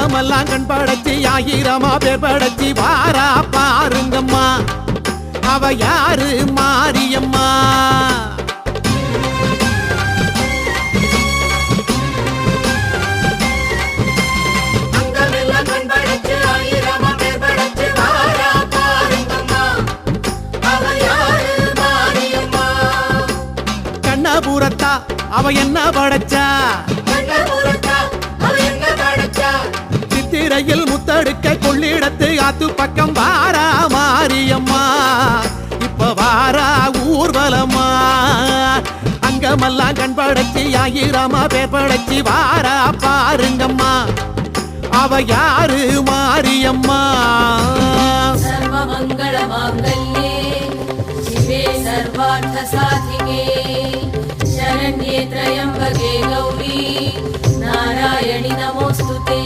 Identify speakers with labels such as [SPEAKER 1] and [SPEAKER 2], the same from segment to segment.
[SPEAKER 1] அங்கமெல்லாம் கண் படைச்சி ஆயிரமா பேர் படைச்சி வாரா பாருங்கம்மா அவ யாரு மாரியம்மா. கண்ணபுரத்தா அவ என்ன படைச்சா, சித்திரையில் முத்தடுக்க கொள்ளிடத்து ஆத்து பக்கம் வாரா மாரியம்மா இப்ப வாரா ஊர்வலமா. அங்கமெல்லாம் கண் படைச்சி ஆயிரமா பேர் படைச்சி வாரா பாருங்கம்மா அவ யாரு மாரியம்மா.
[SPEAKER 2] சர்வமங்கள மாங்கல்யே சிவே சர்வார்த்த சாதிகே शरण्ये त्र्यंबके गौरी नारायणि नमोस्तुते.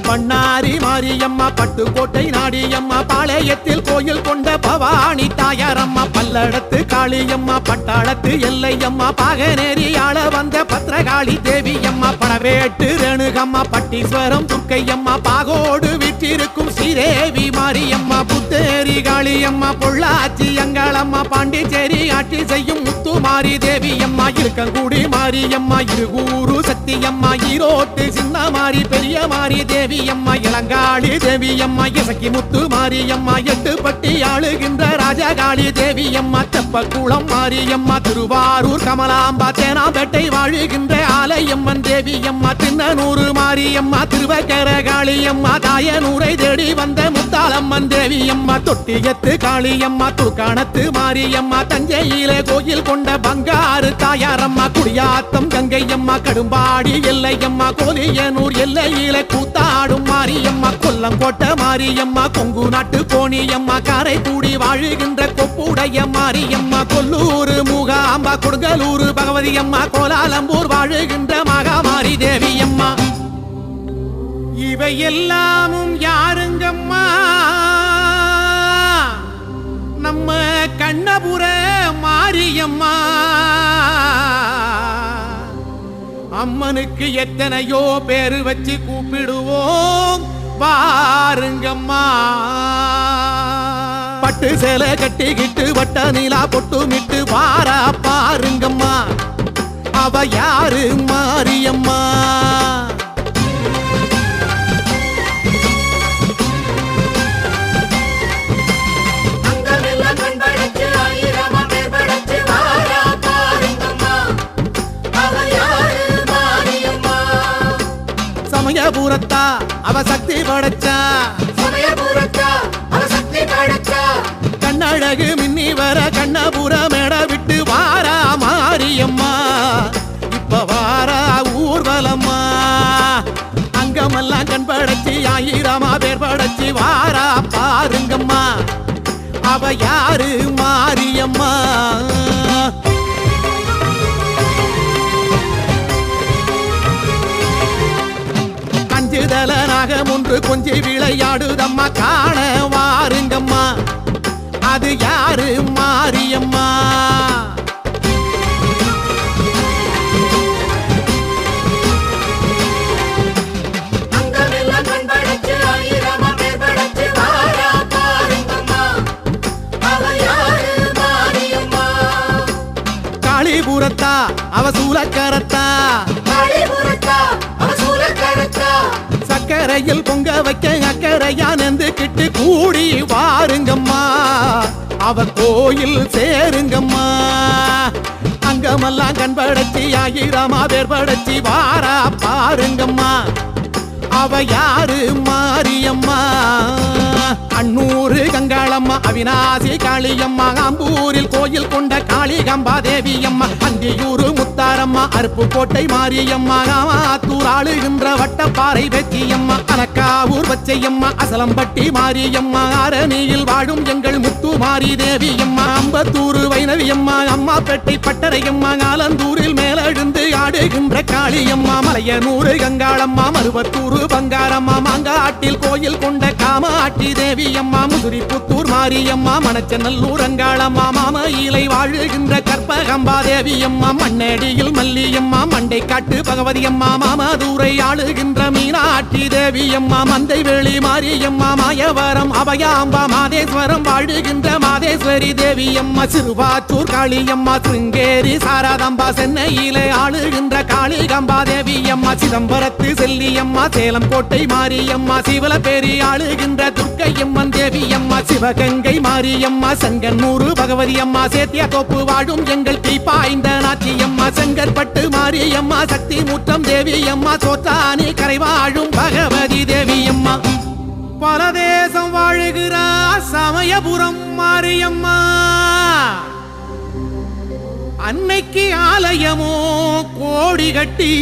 [SPEAKER 1] பண்ணாரி மாரியம்மா பட்டுக்கோட்டை நாடியம்மா பாளையத்தில் கோயில் கொண்ட பவானி தாயாரம்மா பல்லடத்து காளியம்மா பட்டாளத்து எல்லையம்மா பாகனேரி ஆள வந்த பத்ரகாளி தேவியம்மா படவேட்டு ரேணுகம்மா பட்டீஸ்வரம் துர்க்கையம்மா பாகோடு வீற்றிருக்கும் ஸ்ரீதேவி மாரியம்மா புத்தேரி காளியம்மா பொள்ளாச்சி அங்காளம்மா பாண்டிச்சேரி ஆட்சி செய்யும் முத்துமாரி தேவியம்மா இருக்கங்குடி மாரியம்மா இருகூரு சக்தியம்மா ஈரோட்டு சின்ன மாரி பெரிய மாரி தேவி அம்மா இளங்காளி தேவி அம்மா இசக்கி முத்து மாரியம்மா எட்டுப்பட்டி ஆளுகின்ற ராஜகாளி தேவி அம்மா தெப்பக்குளம் மாரியம்மா திருவாரூர் கமலாம்பா தேனாம்பேட்டை வாழுகின்ற ஆலயம்மன் தேவி அம்மா தின்னனூர் மாரியம்மா திருவக்கர காளியம்மா தாயனூரை தேடி வந்த முத்தாளம்மன் தேவி அம்மா தொட்டியத்து காளியம்மா துக்காணத்து மாரியம்மா தஞ்சையிலே கோயில் கொண்ட பங்காரு தாயாரம்மா குடியாத்தம் கங்கையம்மா கடும்பாடி எல்லையம்மா கோலியனூர் எல்லையிலே கூத்தாடும் மாரியம்மா கொல்லங்கோட்ட மாரியம்மா கொங்கு நாட்டு கோணியம்மா காரைக்குடி வாழுகின்ற கொப்புடைய மாரியம்மா கொல்லூர் மூகாம்பா கொடுங்கலூர் பகவதி அம்மா கோலாலம்பூர் வாழுகின்ற மகாமாரி தேவியம்மா. இவையெல்லாமும் யாருங்கம்மா, நம்ம கண்ணபுர மாரியம்மா. அம்மனுக்கு எத்தனையோ பேரு வச்சு கூப்பிடுவோம் பாருங்கம்மா. பட்டு சேலை கட்டிக்கிட்டு வட்ட நீலா பொட்டுமிட்டு வாரா பாருங்கம்மா அவ யாரு மாரியம்மா. சமயபுரத்தா அவ சக்தி படைச்சா, கண்ணழகு மின்னி வர கண்ணபுர மேட விட்டு வாரா மாரியம்மா இப்ப வாரா ஊர்வலம்மா. அங்கமெல்லாம் கண் படைச்சி ஆயிரமா பேர் படைச்சி வாரா பாருங்கம்மா அவ யாரு மாரியம்மா. நாகம் ஒன்று கொஞ்சி விளையாடுதம்மா காண வாருங்கம்மா அது யாரு மாரியம்மா. காளிபுரத்தா அவ சூலக்கரத்தா, சக்கரையில் பொங்க வைக்க அக்கறையா நெந்துக்கிட்டு கூடி வாருங்கம்மா அவ கோயில் சேருங்கம்மா. அங்கமெல்லாம் கண் படைச்சி ஆயிரமா பேர் படைச்சி வாரா பாருங்கம்மா அவ யாரு மாரியம்மா. அன்னூரு கங்காளம்மா அவிநாசி காளியம்மா ஆம்பூரில் கோயில் கொண்ட காளிகம்பா தேவியம்மா அந்தியூரு முத்தாரம்மா அருப்புக்கோட்டை மாரியம்மா ஆத்தூர் ஆளுகின்ற வட்டப்பாறை வெற்றியம்மா அனக்காவூர் பச்சையம்மா அசலம்பட்டி மாரியம்மா அரணியில் வாழும் எங்கள் முத்து மாரி தேவியம்மா அம்பத்தூர் வைணவியம்மா அம்மாப்பேட்டை பட்டறையம்மா ஆலந்தூரில் மேலெழுந்து ஆடுகின்ற காளியம்மா மலையனூரு கங்காளம்மா மருவத்தூர் பங்காரம்மா மாங்காட்டில் கோயில் கொண்ட காமாட்சி தேவியம்மா முதுரிப்புத்தூர் மாரியம்மா மணச்சநல்லூர் அங்காளம்மா மாமையிலை வாழுகின்ற கற்ப கற்பகம்பா தேவி அம்மா மண்ணடியில் மல்லியம்மா மண்டை காட்டு பகவதி அம்மா மாமதுரை ஆளுகின்ற மீனாட்சி தேவி அம்மா மந்தை வேளி மாரியம்மா மாயவரம் அபயாம்பா மாதேஸ்வரம் வாழுகின்ற மாதேஸ்வரி தேவி அம்மா சிறுவாச்சூர் காளியம்மா சிருங்கேரி சாரதாம்பா சென்னையிலே ஆளுகின்ற காளிகம்பா தேவி அம்மா சிதம்பரத்து செல்லியம்மா சேலம் கோட்டை மாரியம்மா சிவலப்பேரி ஆளுகின்ற துர்க்கையம்மன் தேவி அம்மா சிவகங்கை மாரியம்மா சங்கன்னூறு பகவதி அம்மா சேத்தியா தோப்பு வாழும் எங்கள் தீப்பாய்ந்த நாச்சியம்மா செங்கற்பட்டு மாரியம்மா சக்தி முற்றம் தேவி அம்மா சோற்றானி கரை வாழும் பகவதி தேவி அம்மா பல தேசம் வாழுகிறா சமயபுரம் மாரியம்மா அன்னைக்கு ஆலயமோ கோடி கட்டி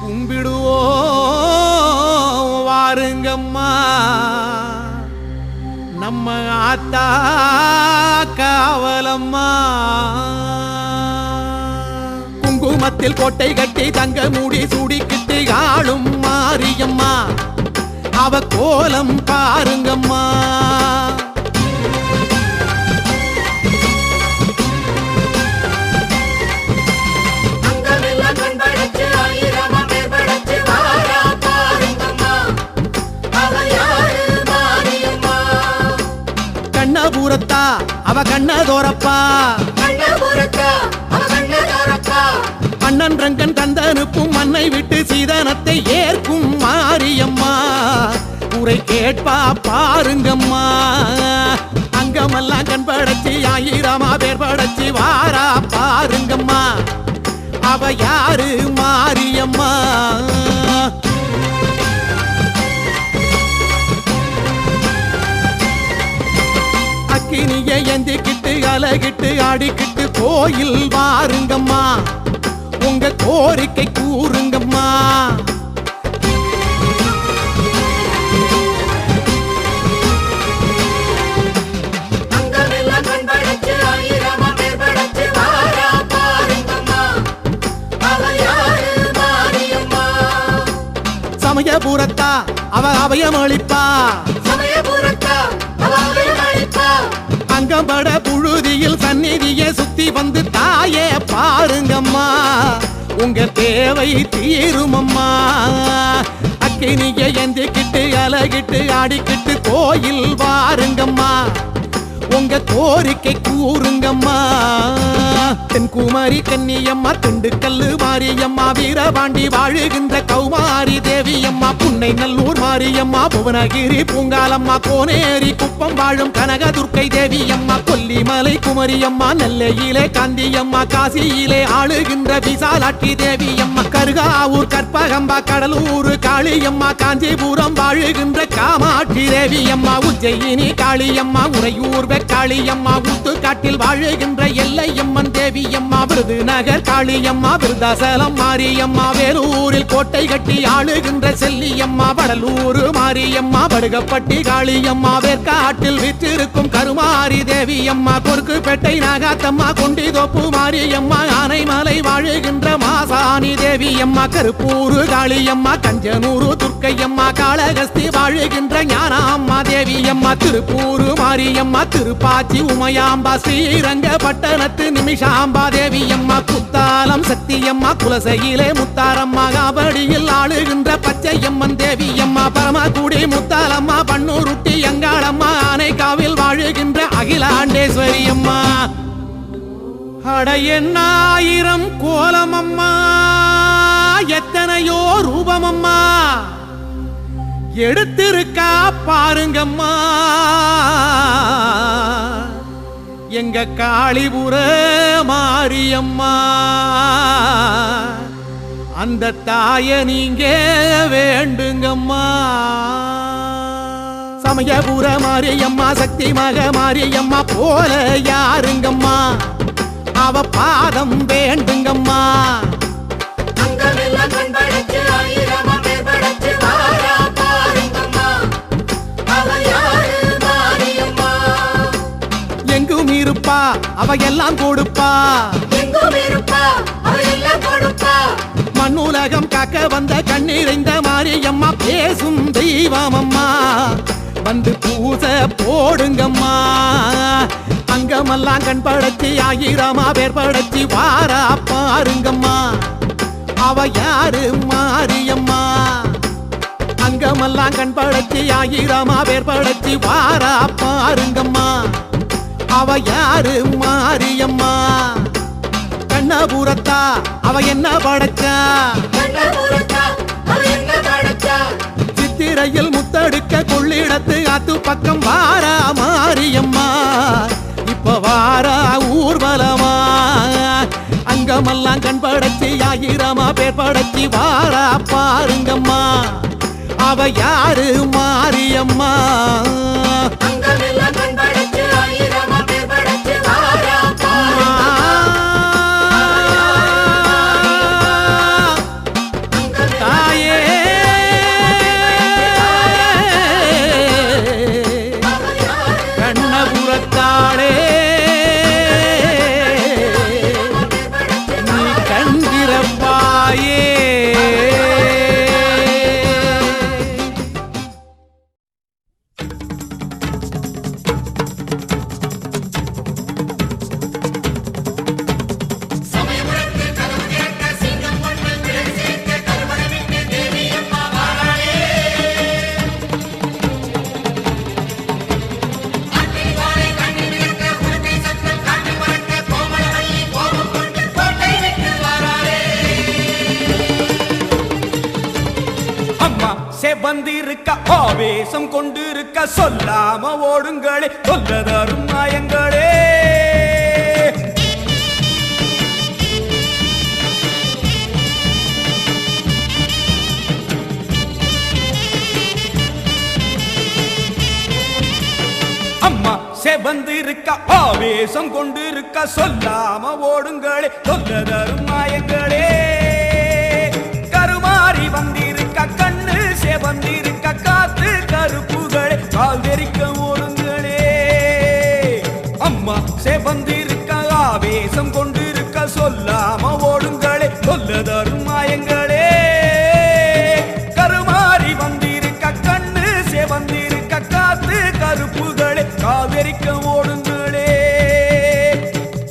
[SPEAKER 1] கும்பிடுவோ வாருங்கம்மா நம்ம ஆத்தா காவலம்மா குங்குமத்தில் கோட்டை கட்டி தங்க மூடி சூடிக்கிட்டு ஆளும் மாரியம்மா அவ கோலம் பாருங்கம்மா கண்ணபுரத்தா அவ கண்ணதோரப்பா அண்ணன் ரங்கன் தந்தனுப்பும் மண்ணை விட்டு சீதனத்தை ஏற்கும் மாரியம்மா உரை கேட்பா பாருங்கம்மா அங்கமெல்லாம் கண் படைச்சி ஆயிரமா பேர் படைச்சி வாரா பாருங்கம்மா அவ யாரு மாரியம்மா அக்கினிய எந்திக்கிட்டு அலகிட்டு ஆடிக்கிட்டு கோயில் வாருங்கம்மா உங்க கோரிக்கை கூறுங்கம்மா சமயபுரத்தா அவ அபயமளிப்பா அங்கம்பட புழுதியில் சந்நிதியை சுத்தி வந்து தாயே பாருங்கம்மா உங்க தேவை தீருமம்மா அக்கினியை எந்திக்கிட்டு அலகிட்டு ஆடிக்கிட்டு கோயில் வாருங்கம்மா உங்க கோரிக்கை கூறுங்கம்மா தென்குமாரி கன்னியம்மா திண்டுக்கல்லு மாரியம்மா வீரபாண்டி வாழுகின்ற கௌமாரி தேவியம்மா புன்னை நல்லூர் மாரியம்மா புவனகிரி பூங்காலம்மா கோனேரி குப்பம் வாழும் கனகதுர்க்கை தேவியம்மா கொல்லிமலை குமரியம்மா நெல்லையிலே காந்தியம்மா காசியிலே ஆளுகின்ற விசாலாட்சி தேவியம்மா கருகாவூர் கற்பகம்பா கடலூர் காளியம்மா காஞ்சிபுரம் வாழுகின்ற காமாட்சி தேவியம்மா உஜ்ஜயினி காளியம்மா உறையூர் காளியம்மா ஊத்துக்காட்டில் வாழுகின்ற எல்லையம்மன் தேவியம்மா விருதுநகர் காளியம்மா விருதாசலம் மாரியம்மா வேலூரில் கோட்டை கட்டி ஆளுகின்ற செல்லியம்மா வடலூர் மாரியம்மா படுகப்பட்டி காளியம்மா வேற்காட்டில் விற்றிருக்கும் கருமாரி தேவியம்மா கொருக்குப்பேட்டை நாகாத்தம்மா கொண்டிதோப்பு மாரியம்மா ஆனைமலை வாழுகின்ற மாசாணி தேவியம்மா கருப்பூர் காளியம்மா கஞ்சனூர் துர்க்கையம்மா காளகஸ்தி வாழுகின்ற ஞானாம்மா தேவியம்மா திருப்பூர் மாரியம்மா திருப்பாச்சி உமையாம்பா ஸ்ரீரங்க பட்டணத்து நிமிஷாம்பா தேவியம்மா குத்தாலம் சக்தியம்மா குலசையிலே முத்தாரம்மா காபடியில் ஆளுகின்ற பச்சையம்மன் தேவியம்மா பரமக்குடி முத்தாலம்மா பன்னூருட்டி எங்காளம்மா ஆனைக்காவில் வாழுகின்ற அகிலாண்டேஸ்வரி அம்மா அட எண்ணாயிரம் கோலமம்மா எத்தனையோ ரூபமம்மா எடுத்திருக்கா பாருங்கம்மா எங்க காளிபுர மாரியம்மா அந்த தாய நீங்க வேண்டுங்கம்மா சமயபுர மாரியம்மா சக்தி மக மாரியம்மா போல யாருங்கம்மா அவ பாதம் வேண்டுங்கம்மா எங்கும் இருப்பா அவ எல்லாம் கொடுப்பா மண்ணுலகம் காக்க வந்த கண்ணீரைந்த மாரியம்மா பேசும் தெய்வமம்மா வந்து பூசை போடுங்கம்மா அங்கமெல்லாம் கண் படைச்சி ஆயிரமா பேர் படைச்சி வாரா பாருங்கம்மா அவ யாரு மாரியம்மா அங்கமெல்லாம் கண் படைச்சி ஆயிரமா பேர் படைச்சி வாரா பாருங்கம்மா அவ யாரு மாரியம்மா கண்ணபுரத்தா அவ என்ன படைச்சா சித்திரையில் முத்தடுக்க கொள்ளிடத்து ஆத்து பக்கம் வாரா மாரியம்மா இப்ப வாரா ஊர்வலமா அங்கமெல்லாம் கண் படைச்சி ஆயிரமா பேர் படைச்சி வாரா பாருங்கம்மா அவ யாரு மாரியம்மா
[SPEAKER 3] வந்திருக்க ஆவேசம் கொண்டிருக்க சொல்லாம ஓடுங்களே சொல்லதரும் நாயங்களே அம்மா செவந்திருக்க ஆவேசம் கொண்டிருக்க சொல்லாம ஓடுங்களே சொல்லதரும் நாயங்களே கருமாறி வந்திருக்க கண்ணு வந்திருக்க காத்து கருப்புகளே கால் தெரிக்க ஓடுங்களே அம்மா செவந்திருக்க ஆவேசம் கொண்டிருக்க சொல்லாம ஓடுங்களே சொல்லதரும் மாயங்களே கருமாறி வந்திருக்க கண்ணு செவந்திருக்க காத்து கருப்புகளே கால் தெரிக்க ஓடுங்களே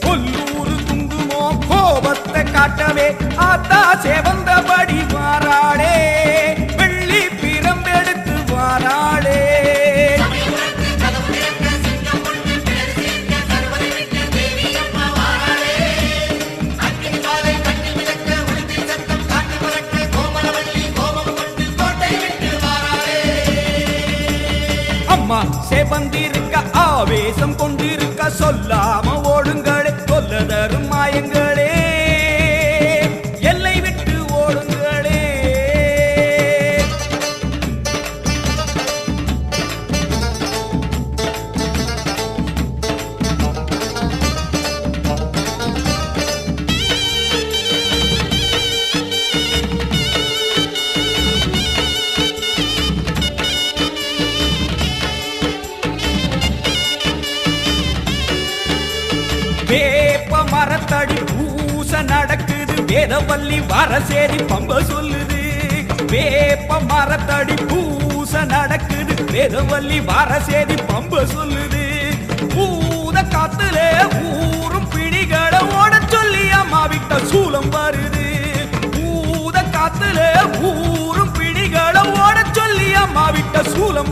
[SPEAKER 3] கொல்லூரு குங்குமோ கோபத்தை காட்டவே ஆத்தா செவந்தபடி மாறாடே வந்திருக்க ஆவேசம் கொண்டிருக்க சொல்லாம ஓடுங்களே சொல்லதரும் மாயங்களே எல்லை விட்டு ஓடுங்களே வேப்ப மரத்தடி பூச நடக்குது வேதவல்லி வரசேரி பம்ப சொல்லுது வேப்ப மரத்தடி பூச நடக்குது வேதவல்லி வரசேரி பம்ப சொல்லுது பூத காத்துல ஊரும் பிடிகளை ஓட சொல்லி அம்மா விட்ட சூலம் வருது பூத காத்துல ஊரும் பிடிகளை ஓட சொல்லி அம்மா விட்ட சூலம்